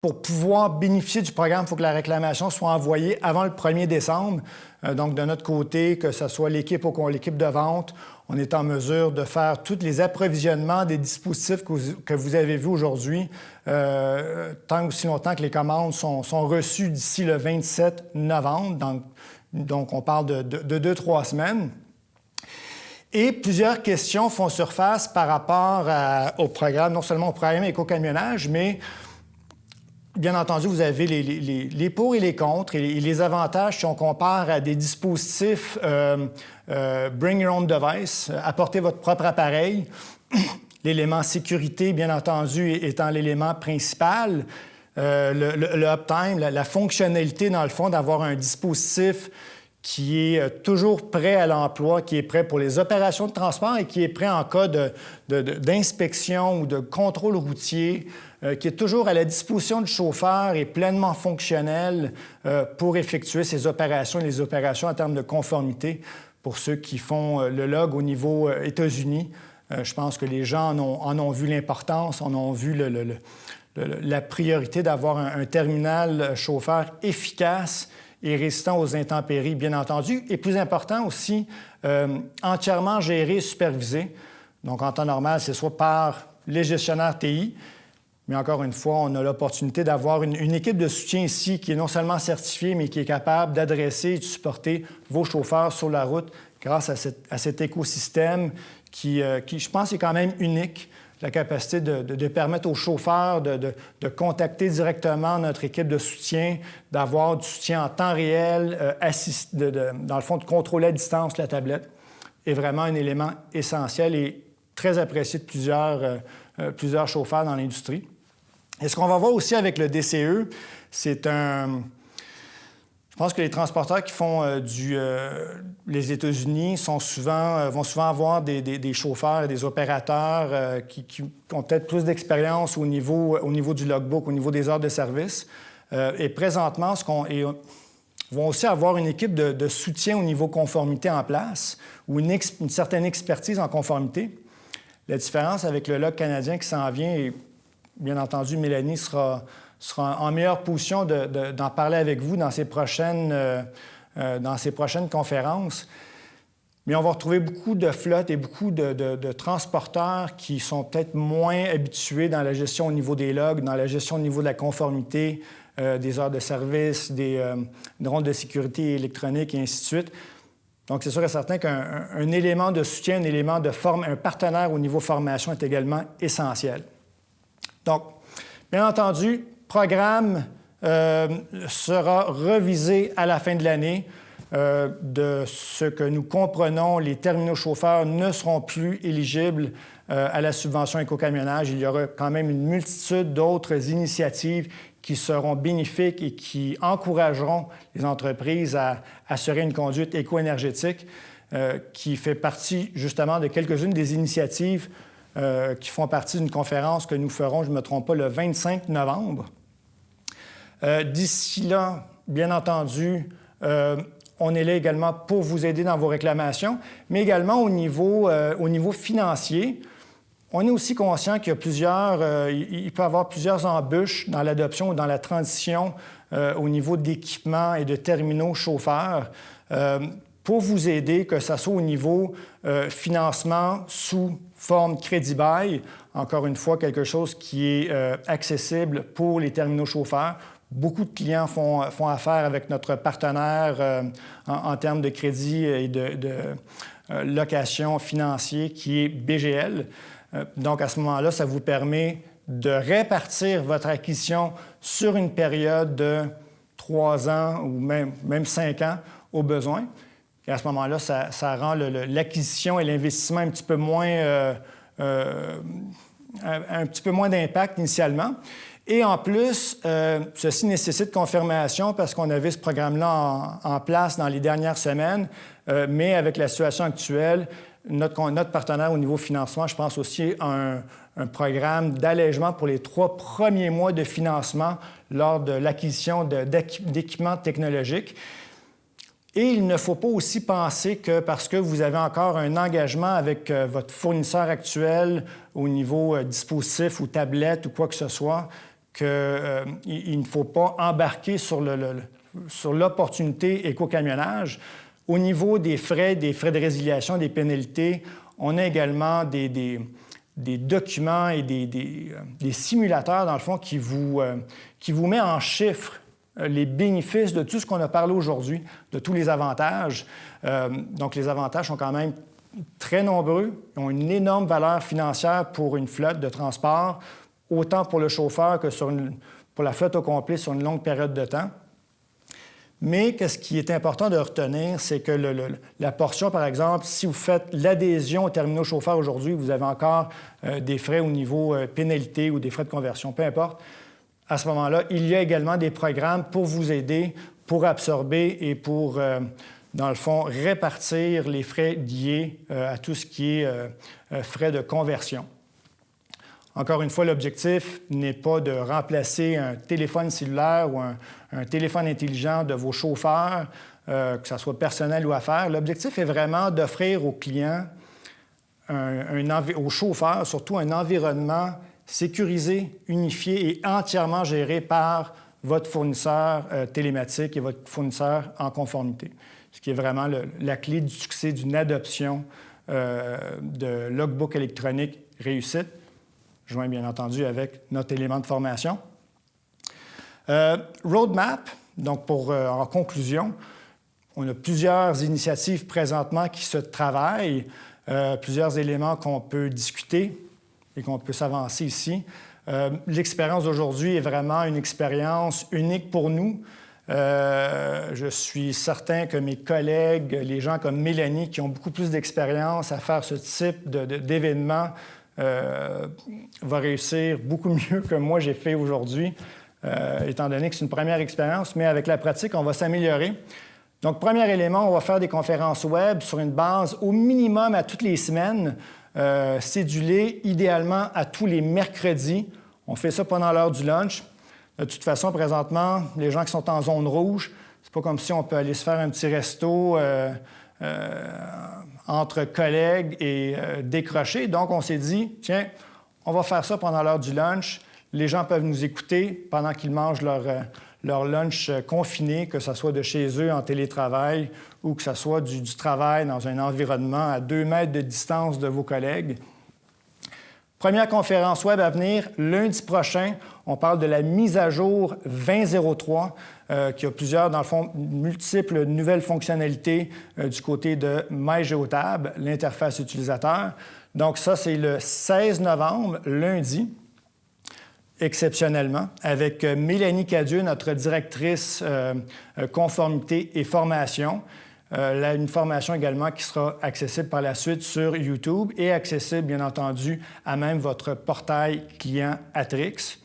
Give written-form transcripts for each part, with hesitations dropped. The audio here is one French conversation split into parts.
Pour pouvoir bénéficier du programme, il faut que la réclamation soit envoyée avant le 1er décembre. Donc, de notre côté, que ce soit l'équipe ou l'équipe de vente, on est en mesure de faire tous les approvisionnements des dispositifs que vous avez vus aujourd'hui, tant aussi longtemps que les commandes sont reçues d'ici le 27 novembre. Donc on parle de 2-3 semaines. Et plusieurs questions font surface par rapport au programme, non seulement au programme éco-camionnage, mais bien entendu, vous avez les pour et les contre et les avantages si on compare à des dispositifs Bring Your Own Device, apportez votre propre appareil. L'élément sécurité, bien entendu, étant l'élément principal. Le uptime, la fonctionnalité, dans le fond, d'avoir un dispositif qui est toujours prêt à l'emploi, qui est prêt pour les opérations de transport et qui est prêt en cas d'inspection ou de contrôle routier, qui est toujours à la disposition du chauffeur et pleinement fonctionnel pour effectuer ces opérations et les opérations en termes de conformité. Pour ceux qui font le log au niveau États-Unis, je pense que les gens en ont vu l'importance, en ont vu la priorité d'avoir un terminal chauffeur efficace et résistant aux intempéries, bien entendu, et plus important aussi, entièrement géré et supervisé. Donc, en temps normal, c'est soit par les gestionnaires TI, mais encore une fois, on a l'opportunité d'avoir une équipe de soutien ici qui est non seulement certifiée, mais qui est capable d'adresser et de supporter vos chauffeurs sur la route grâce à cet écosystème qui, je pense, est quand même unique. La capacité de permettre aux chauffeurs de contacter directement notre équipe de soutien, d'avoir du soutien en temps réel, dans le fond, de contrôler à distance la tablette, est vraiment un élément essentiel et très apprécié de plusieurs chauffeurs dans l'industrie. Et ce qu'on va voir aussi avec le DCE, c'est un... Je pense que les transporteurs qui font les États-Unis vont souvent avoir des chauffeurs et des opérateurs qui ont peut-être plus d'expérience au niveau du logbook, au niveau des heures de service. Et présentement, vont aussi avoir une équipe de soutien au niveau conformité en place ou une certaine expertise en conformité. La différence avec le log canadien qui s'en vient, et bien entendu, Mélanie sera en meilleure position d'en parler avec vous dans ces prochaines conférences. Mais on va retrouver beaucoup de flottes et beaucoup de transporteurs qui sont peut-être moins habitués dans la gestion au niveau des logs, dans la gestion au niveau de la conformité, des heures de service, des rondes de sécurité électronique et ainsi de suite. Donc, c'est sûr et certain qu'un élément de soutien, un partenaire au niveau formation est également essentiel. Donc, bien entendu, le programme sera revisé à la fin de l'année. De ce que nous comprenons, les terminaux chauffeurs ne seront plus éligibles à la subvention éco-camionnage. Il y aura quand même une multitude d'autres initiatives qui seront bénéfiques et qui encourageront les entreprises à assurer une conduite éco-énergétique qui fait partie justement de quelques-unes des initiatives qui font partie d'une conférence que nous ferons, je ne me trompe pas, le 25 novembre. D'ici là, bien entendu, on est là également pour vous aider dans vos réclamations, mais également au niveau financier. On est aussi conscient qu'il y a il peut y avoir plusieurs embûches dans l'adoption ou dans la transition au niveau d'équipements et de terminaux chauffeurs. Pour vous aider, que ce soit au niveau financement sous forme crédit-bail, encore une fois, quelque chose qui est accessible pour les terminaux chauffeurs. Beaucoup de clients font affaire avec notre partenaire en termes de crédit et de location financier qui est BGL. Donc, à ce moment-là, ça vous permet de répartir votre acquisition sur une période de 3 ans ou même 5 ans au besoin. Et à ce moment-là, ça rend l'acquisition et l'investissement un petit peu moins d'impact initialement. Et en plus, ceci nécessite confirmation parce qu'on avait ce programme-là en place dans les dernières semaines, mais avec la situation actuelle, notre partenaire au niveau financement, je pense aussi à un programme d'allègement pour les 3 premiers mois de financement lors de l'acquisition d'équipements technologiques. Et il ne faut pas aussi penser que parce que vous avez encore un engagement avec votre fournisseur actuel au niveau dispositif ou tablette ou quoi que ce soit, qu'il ne faut pas embarquer sur l'opportunité éco-camionnage. Au niveau des frais de résiliation, des pénalités, on a également des documents et des simulateurs, dans le fond, qui vous met en chiffres les bénéfices de tout ce qu'on a parlé aujourd'hui, de tous les avantages. Donc, les avantages sont quand même très nombreux, ils ont une énorme valeur financière pour une flotte de transport, autant pour le chauffeur que pour la flotte au complet sur une longue période de temps. Mais ce qui est important de retenir, c'est que la portion, par exemple, si vous faites l'adhésion au terminaux chauffeur aujourd'hui, vous avez encore des frais au niveau pénalité ou des frais de conversion, peu importe. À ce moment-là, il y a également des programmes pour vous aider, pour absorber et pour, dans le fond, répartir les frais liés à tout ce qui est frais de conversion. Encore une fois, l'objectif n'est pas de remplacer un téléphone cellulaire ou un téléphone intelligent de vos chauffeurs, que ce soit personnel ou affaires. L'objectif est vraiment d'offrir aux clients, aux chauffeurs, surtout un environnement sécurisé, unifié et entièrement géré par votre fournisseur télématique et votre fournisseur en conformité, ce qui est vraiment la clé du succès d'une adoption de logbook électronique réussite, joint bien entendu avec notre élément de formation. Roadmap, donc en conclusion, on a plusieurs initiatives présentement qui se travaillent, plusieurs éléments qu'on peut discuter et qu'on peut s'avancer ici. L'expérience d'aujourd'hui est vraiment une expérience unique pour nous. Je suis certain que mes collègues, les gens comme Mélanie, qui ont beaucoup plus d'expérience à faire ce type d'événement, va réussir beaucoup mieux que moi j'ai fait aujourd'hui, étant donné que c'est une première expérience, mais avec la pratique, on va s'améliorer. Donc, premier élément, on va faire des conférences web sur une base au minimum à toutes les semaines, cédulées idéalement à tous les mercredis. On fait ça pendant l'heure du lunch. De toute façon, présentement, les gens qui sont en zone rouge, c'est pas comme si on peut aller se faire un petit resto entre collègues et décrocher. Donc, on s'est dit, tiens, on va faire ça pendant l'heure du lunch. Les gens peuvent nous écouter pendant qu'ils mangent leur lunch confiné, que ce soit de chez eux en télétravail ou que ce soit du travail dans un environnement à 2 mètres de distance de vos collègues. Première conférence web à venir, lundi prochain. On parle de la mise à jour 2003, qui a plusieurs, dans le fond, multiples nouvelles fonctionnalités du côté de MyGeotab, l'interface utilisateur. Donc ça, c'est le 16 novembre, lundi, exceptionnellement, avec Mélanie Cadieux, notre directrice conformité et formation. Une formation également qui sera accessible par la suite sur YouTube et accessible, bien entendu, à même votre portail client Atrix.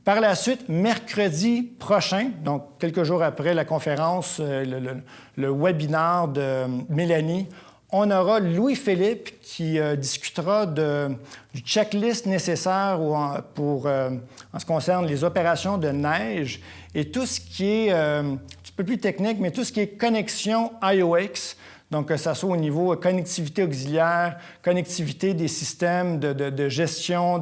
Par la suite, mercredi prochain, donc quelques jours après la conférence, le webinaire de Mélanie, on aura Louis-Philippe qui discutera du checklist nécessaire en ce qui concerne les opérations de neige et tout ce qui est un petit peu plus technique, mais tout ce qui est connexion IOX, donc que ce soit au niveau connectivité auxiliaire, connectivité des systèmes de gestion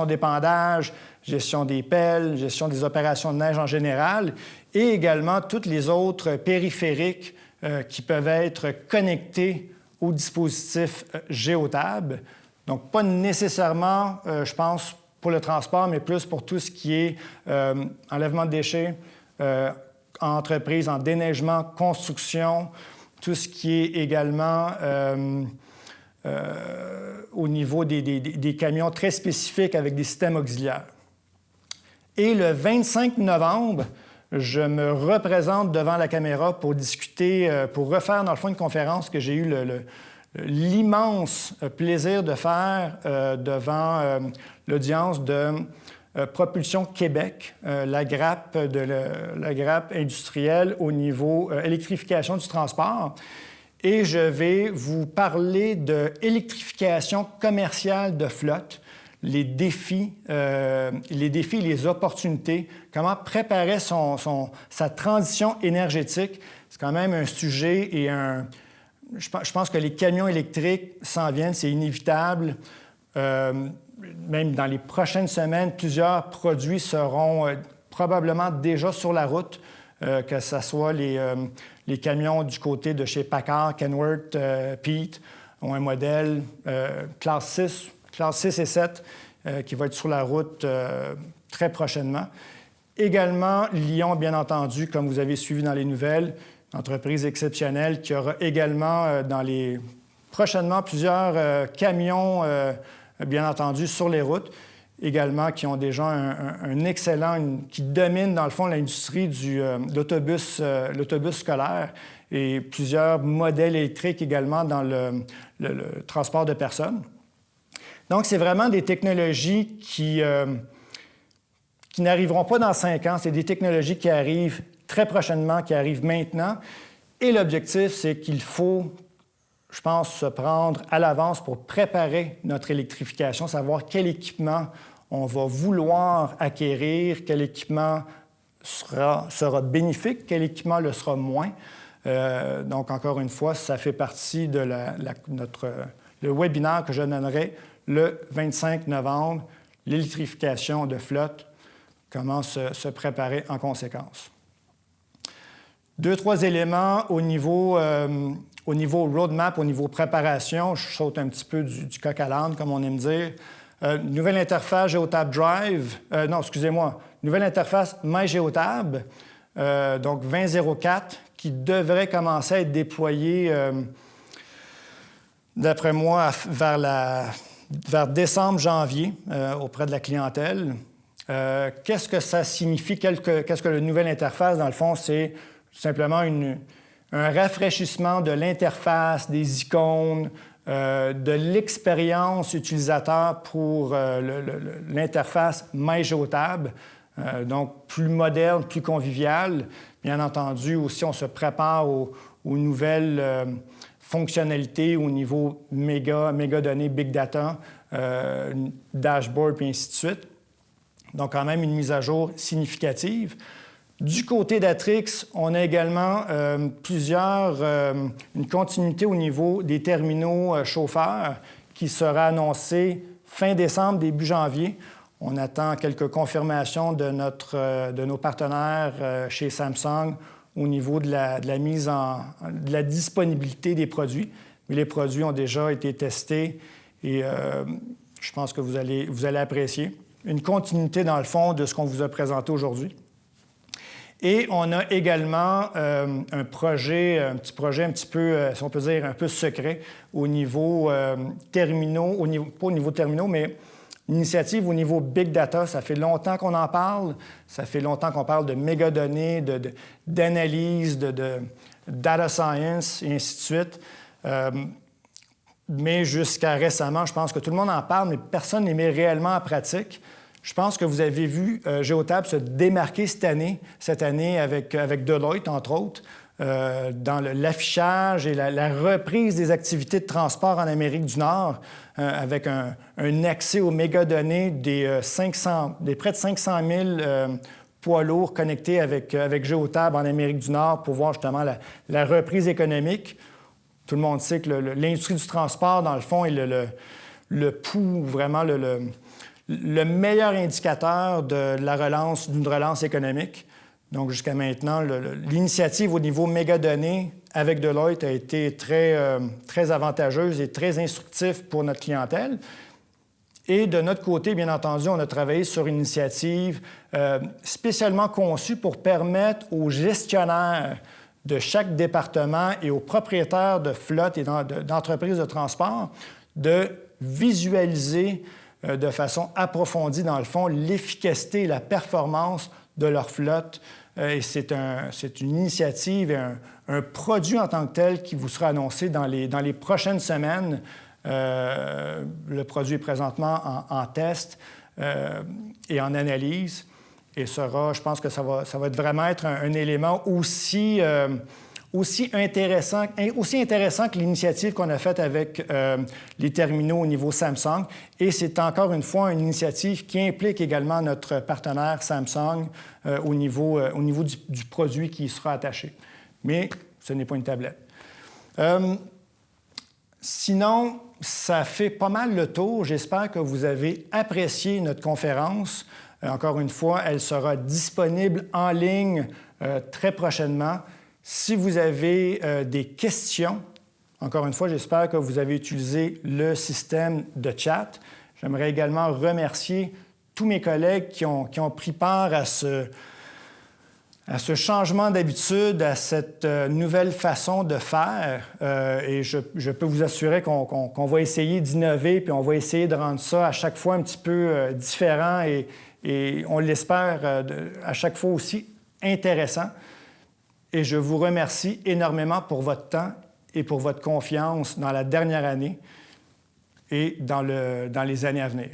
d'épandage, gestion des pelles, gestion des opérations de neige en général, et également toutes les autres périphériques qui peuvent être connectés au dispositif Geotab. Donc, pas nécessairement, je pense, pour le transport, mais plus pour tout ce qui est enlèvement de déchets, entreprises en déneigement, construction, tout ce qui est également au niveau des camions très spécifiques avec des systèmes auxiliaires. Et le 25 novembre, je me représente devant la caméra pour discuter, pour refaire dans le fond une conférence que j'ai eu l'immense plaisir de faire devant l'audience de Propulsion Québec, la grappe industrielle au niveau électrification du transport. Et je vais vous parler de électrification commerciale de flotte, les défis et les opportunités, comment préparer sa transition énergétique. C'est quand même un sujet et je pense que les camions électriques s'en viennent, c'est inévitable. même dans les prochaines semaines, plusieurs produits seront probablement déjà sur la route, que ce soit les camions du côté de chez Packard, Kenworth, Peet, ont un modèle classe 6 et 7 qui va être sur la route très prochainement. Également, Lion, bien entendu, comme vous avez suivi dans les nouvelles, entreprise exceptionnelle qui aura également prochainement plusieurs camions, bien entendu, sur les routes, également qui ont déjà un excellent, qui domine dans le fond l'industrie de l'autobus scolaire et plusieurs modèles électriques également dans le transport de personnes. Donc, c'est vraiment des technologies qui n'arriveront pas dans 5 ans. C'est des technologies qui arrivent très prochainement, qui arrivent maintenant. Et l'objectif, c'est qu'il faut, je pense, se prendre à l'avance pour préparer notre électrification, savoir quel équipement on va vouloir acquérir, quel équipement sera bénéfique, quel équipement le sera moins. Donc, encore une fois, ça fait partie de le webinaire que je donnerai le 25 novembre, l'électrification de flotte, comment se préparer en conséquence. 2-3 éléments au niveau roadmap, au niveau préparation. Je saute un petit peu du coq à l'âne, comme on aime dire. Nouvelle interface Geotab Drive. Nouvelle interface MyGeotab, donc 20.04, qui devrait commencer à être déployée, d'après moi, vers décembre-janvier auprès de la clientèle. Qu'est-ce que ça signifie? Qu'est-ce que la nouvelle interface? Dans le fond, c'est simplement un rafraîchissement de l'interface, des icônes, de l'expérience utilisateur pour l'interface MyGeotab, donc plus moderne, plus conviviale. Bien entendu, aussi, on se prépare aux nouvelles fonctionnalités au niveau méga données, big data, dashboard, et ainsi de suite. Donc, quand même, une mise à jour significative. Du côté d'Atrix, on a également une continuité au niveau des terminaux chauffeurs qui sera annoncée fin décembre, début janvier. On attend quelques confirmations de nos partenaires chez Samsung au niveau de la disponibilité des produits. Mais les produits ont déjà été testés et je pense que vous allez apprécier. Une continuité, dans le fond, de ce qu'on vous a présenté aujourd'hui. Et on a également un petit projet un petit peu, si on peut dire, un peu secret au niveau terminaux, pas au niveau terminaux, mais une initiative au niveau Big Data. Ça fait longtemps qu'on en parle. Ça fait longtemps qu'on parle de mégadonnées, d'analyse, de data science, et ainsi de suite. Mais jusqu'à récemment, je pense que tout le monde en parle, mais personne ne les met réellement en pratique. Je pense que vous avez vu Geotab se démarquer cette année avec Deloitte, entre autres, dans l'affichage et la reprise des activités de transport en Amérique du Nord, avec un accès aux mégadonnées des près de 500 000 poids lourds connectés avec Geotab en Amérique du Nord pour voir justement la reprise économique. Tout le monde sait que l'industrie du transport, dans le fond, est le pouls, vraiment le meilleur indicateur d'une relance économique. Donc, jusqu'à maintenant, l'initiative au niveau mégadonnées avec Deloitte a été très avantageuse et très instructive pour notre clientèle. Et de notre côté, bien entendu, on a travaillé sur une initiative spécialement conçue pour permettre aux gestionnaires de chaque département et aux propriétaires de flottes et d'entreprises de transport de visualiser de façon approfondie, dans le fond, l'efficacité et la performance de leur flotte. Et c'est une initiative et un produit en tant que tel qui vous sera annoncé dans les prochaines semaines. Le produit est présentement en test et en analyse. Et je pense que ça va vraiment être un élément aussi intéressant que l'initiative qu'on a faite avec les terminaux au niveau Samsung. Et c'est encore une fois une initiative qui implique également notre partenaire Samsung au niveau du produit qui y sera attaché. Mais ce n'est pas une tablette. Sinon, ça fait pas mal le tour. J'espère que vous avez apprécié notre conférence. Encore une fois, elle sera disponible en ligne très prochainement. Si vous avez des questions, encore une fois, j'espère que vous avez utilisé le système de chat. J'aimerais également remercier tous mes collègues qui ont pris part à ce changement d'habitude, à cette nouvelle façon de faire. Et je peux vous assurer qu'on va essayer d'innover, puis on va essayer de rendre ça à chaque fois un petit peu différent et on l'espère à chaque fois aussi intéressant. Et je vous remercie énormément pour votre temps et pour votre confiance dans la dernière année et dans les années à venir.